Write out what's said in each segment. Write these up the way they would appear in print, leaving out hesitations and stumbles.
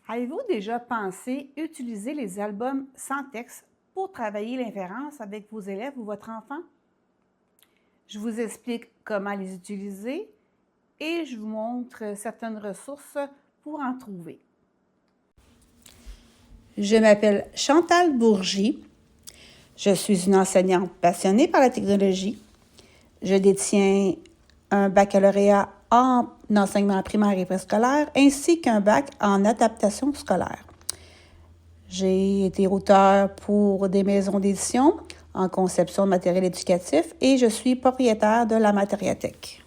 Avez-vous déjà pensé utiliser les albums sans texte pour travailler l'inférence avec vos élèves ou votre enfant? Je vous explique comment les utiliser et je vous montre certaines ressources pour en trouver. Je m'appelle Chantal Bourgie. Je suis une enseignante passionnée par la technologie. Je détiens un baccalauréat en enseignement primaire et préscolaire ainsi qu'un bac en adaptation scolaire. J'ai été auteure pour des maisons d'édition en conception de matériel éducatif et je suis propriétaire de la Matériathèque.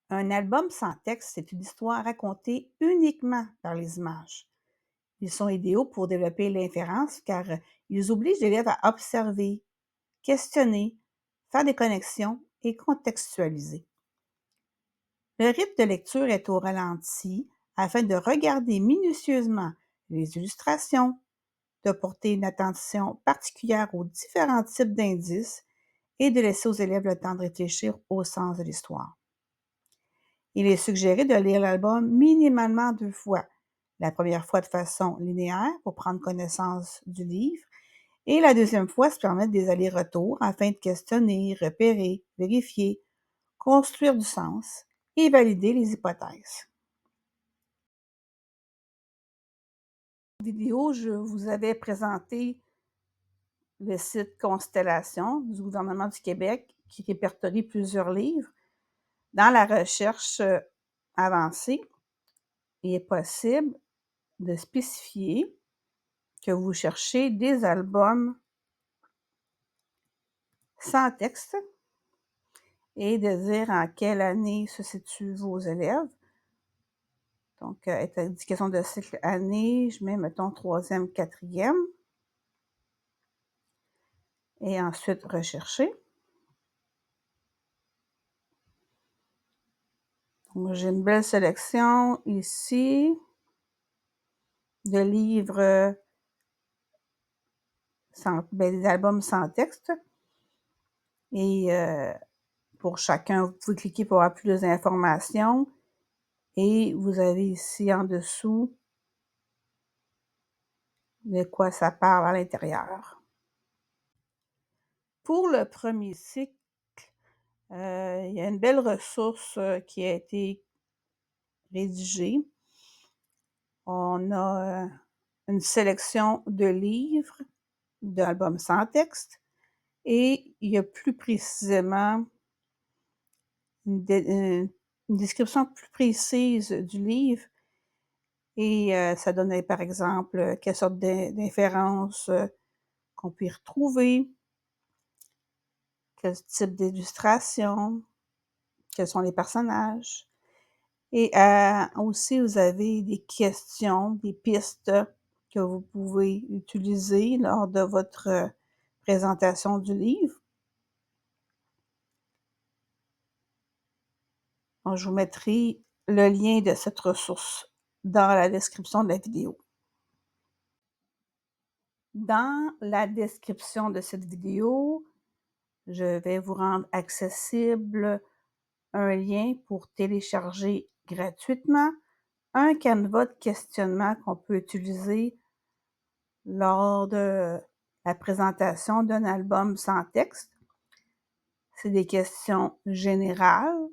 Un album sans texte, c'est une histoire racontée uniquement par les images. Ils sont idéaux pour développer l'inférence car ils obligent l'élève à observer, questionner, faire des connexions et contextualiser. Le rythme de lecture est au ralenti afin de regarder minutieusement les illustrations, de porter une attention particulière aux différents types d'indices et de laisser aux élèves le temps de réfléchir au sens de l'histoire. Il est suggéré de lire l'album minimalement 2 fois. La première fois de façon linéaire pour prendre connaissance du livre et la deuxième fois se permettre des allers-retours afin de questionner, repérer, vérifier, construire du sens et valider les hypothèses. En vidéo, je vous avais présenté le site Constellation du gouvernement du Québec qui répertorie plusieurs livres. Dans la recherche avancée, il est possible de spécifier que vous cherchez des albums sans texte et de dire en quelle année se situent vos élèves. Donc, indication de cycle année, je mets, mettons, troisième, quatrième. Et ensuite, rechercher. Donc, j'ai une belle sélection ici de livres, des albums sans texte. Et pour chacun, vous pouvez cliquer pour avoir plus d'informations. Et vous avez ici en dessous de quoi ça parle à l'intérieur. Pour le premier cycle, il y a une belle ressource qui a été rédigée. On a une sélection de livres, d'albums sans texte, et il y a plus précisément une description plus précise du livre et ça donne par exemple quelle sorte d'inférences qu'on peut y retrouver, quel type d'illustration, quels sont les personnages. Et aussi, vous avez des questions, des pistes que vous pouvez utiliser lors de votre présentation du livre. Donc, je vous mettrai le lien de cette ressource dans la description de la vidéo. Dans la description de cette vidéo, je vais vous rendre accessible un lien pour télécharger gratuitement un canevas de questionnement qu'on peut utiliser lors de la présentation d'un album sans texte. C'est des questions générales.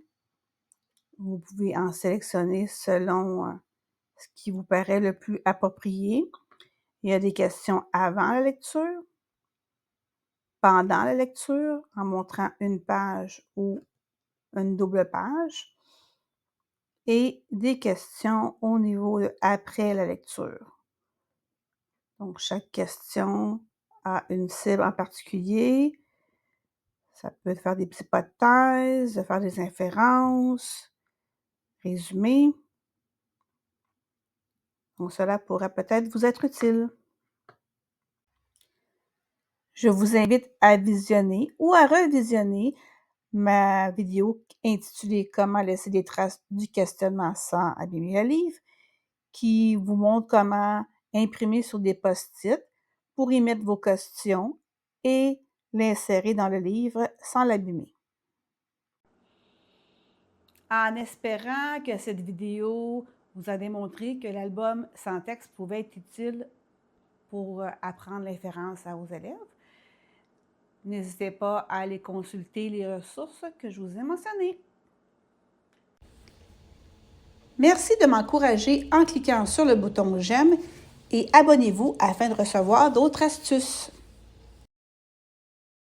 Vous pouvez en sélectionner selon ce qui vous paraît le plus approprié. Il y a des questions avant la lecture, pendant la lecture, en montrant une page ou une double page, et des questions au niveau de après la lecture. Donc, chaque question a une cible en particulier. Ça peut faire des hypothèses, faire des inférences, résumer. Donc, cela pourrait peut-être vous être utile. Je vous invite à visionner ou à revisionner ma vidéo intitulée Comment laisser des traces du questionnement sans abîmer le livre, qui vous montre comment imprimer sur des post-it pour y mettre vos questions et l'insérer dans le livre sans l'abîmer. En espérant que cette vidéo vous a démontré que l'album sans texte pouvait être utile pour apprendre l'inférence à vos élèves, n'hésitez pas à aller consulter les ressources que je vous ai mentionnées. Merci de m'encourager en cliquant sur le bouton j'aime et abonnez-vous afin de recevoir d'autres astuces.